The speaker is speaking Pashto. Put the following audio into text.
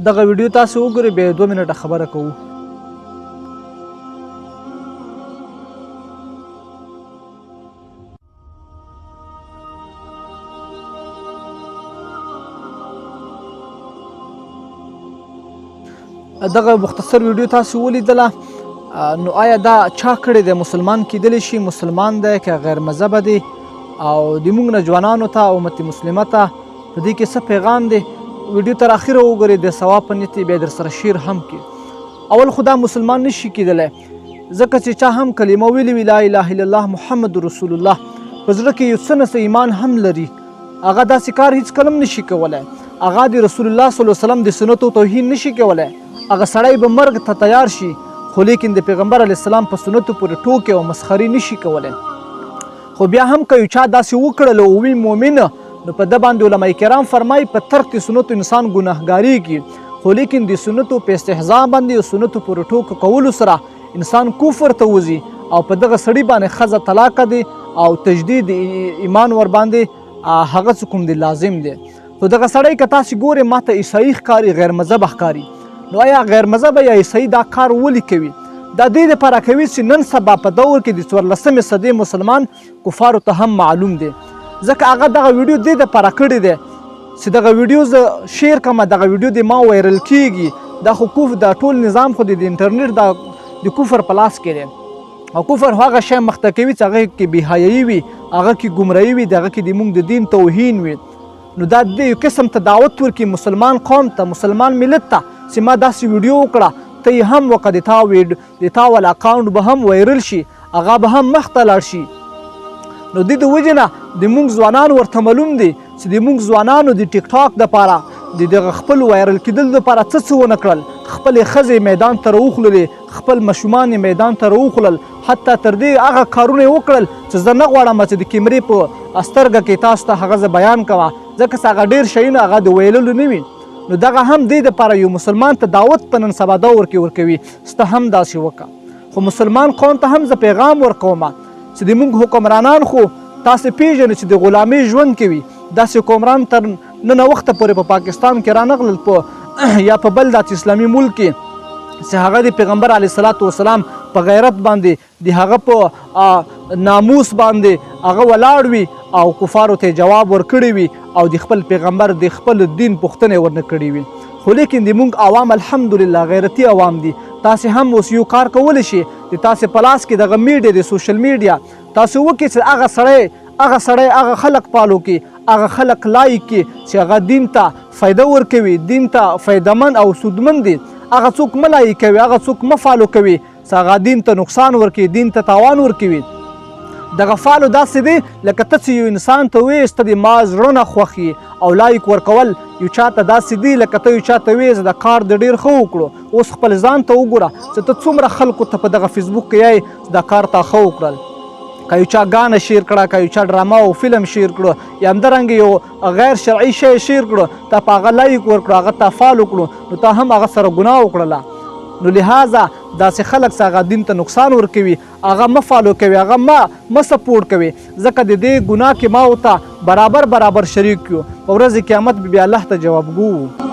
دغه ویډیو تاسو وګورئ بیا 2 منټه خبره کوو. دغه مختصر ویډیو تاسو ولیدله. نو آیا دا چا کړی دی؟ مسلمان کیدلی شي؟ مسلمان دی که غیر مذهبه دی؟ او د موږ نوجوانانو ته امت مسلمه ته په دې کې څه پیغام دی؟ ویډیو تر اخره وګورئ، د ثواب په نیت بیا در سره شیر هم کړي. اول خو دا مسلمان نشي کیدلی ځکه چې چا هم کلمه ویلې وي لا اله الا الله محمد رسول الله، په زړه کې یو څه نه څه ایمان هم لري، هغه داسې کار هیڅکله هم نشي کولی. هغه د رسول الله صلی الله علیه وسلم د سنتو توهین نشي کولی. هغه سړی به مرګ ته تیار شي خو لیکن د پیغمبر علیه السلام په سنتو پورې ټوکې او مسخري نشي کولی. خو بیا هم که یو چا داسې وکړل او وي مؤمن، نو په ده باندې علما کرام فرمایي په ترک د سنتو انسان ګناهګاریږي، خو لیکن د سنتو په استهزا باندې او سنتو پورې ټوکه کولو سره انسان کفر ته وځي او په دغه سړي باندې ښځه طلاقه دی او تجدید ایمان ور باندې هغه څه کوم دی لازم دی. خو دغه سړی که تاسې ګورئ ماته عیسایي ښکاري، غیر مذهبه ښکاري. نو آیا غیر مذهبه یا عیسایي دا کار ولې کوي؟ دا دې دپاره کوي چې نن سبا په دور کې د 14مې صدۍ مسلمان کفارو ته هم معلوم دی، ځکه هغه دغه ویډیو دې دپاره کړی دی چې دغه ویډیو زه شیر کړم، دغه ویډیو د ما وایرل کیږي. دا خو د ټول نظام خو د انټرنیټ د کفر په لاس کې دی، او کفر هغه شی مخته کوي چې هغه کې بېحیایي وي، هغه کې ګمراهي وي، دغه کې د موږ د دین توهین وي. نو دا د یو قسم ته دعوت ورکړي مسلمان قوم ته، مسلمان ملت ته چې ما داسې ویډیو وکړه ته یې هم وکړه، د تا ول اکاونټ به هم وایرل شي، هغه به هم مخته لاړ شي. نو د وجې نه د موږ ځوانان ورته معلوم دي چې د موږ ځوانانو د ټیک ټاک دپاره د دغه خپل وایرل کېدل دپاره څه ونه کړل. خپلې ښځې میدان ته راوخللې، خپل ماشومان یې میدان ته راوخلل، حتی تر دې هغه کارونه یې وکړل چې زه نه غواړم چې د کیمرې په سترګه کې تاسو ته هغه زه بیان کوه، ځکه چې هغه ډېر شیونه هغه د ویللو نه وي. نو دغه هم دې دپاره یو مسلمان ته دعوت په نن سبا دور کې ورکوي سته هم داسې وکړه. خو مسلمان قوم ته هم زه پیغام ورکوم چې د موږ حکمرانان خو تاسې پیژنئ چې د غلامۍ ژوند کوي. داسې حکمران تر نن وخته پورې په پاکستان کې رانغلل په یا په بل داسې اسلامي ملک کې چې هغه د پیغمبر علیه الصلاة والسلام په غیرت باندې د هغه په ناموس باندې هغه ولاړ وي او کفارو ته جواب ورکړی وي او د خپل پیغمبر د خپل دین پوښتنې ورنه کړې وي. خو لیکن د موږ عوام الحمدلله غیرتي عوام دي. تاسې هم اوس یو کار کولی شي، د تاسې په لاس کې دغه میډیا د سوشل میډیا تاسو وکړئ چې هغه سړی هغه خلک فالو کړي، هغه خلک لایک کړي چې هغه دین ته فایده ورکوي، دین ته فایدهمند او سودمند دي. هغه څوک مه لایک کوي، هغه څوک مه فالو کوي چې هغه دین ته نقصان ورکوي، دین ته تاوان ورکوي. دغه فالو داسې دی لکه ته چې یو انسان ته وایې چې ته د ما زړه نه خوښ یې، او لایک ورکول یو چا ته داسې دی لکه ته یو چا ته وایې چې دا کار د ډېر ښه وکړو. اوس خپل ځان ته وګوره چې ته څومره خلکو ته په دغه فیسبوک کې یایې چې دا کار تا ښه وکړل. که یو چا ګانه شیر کړه، که یو چا ډرامه او فلم شیر کړو، یا همدارنګې یو غیر شرعي شی شیر کړو، تا په هغه لایک ورکړو، هغه تا فالو کړو، نو تا هم هغه سره ګناه وکړله. نو لہذا داسې خلک چې هغه دین ته نقصان ورکوي هغه مه فالو کوي، هغه مه سپورټ کوي، ځکه د دې ګناه کې ما ورته برابر شریک کړو. په ورځ قیامت بیا الله ته جوابګو.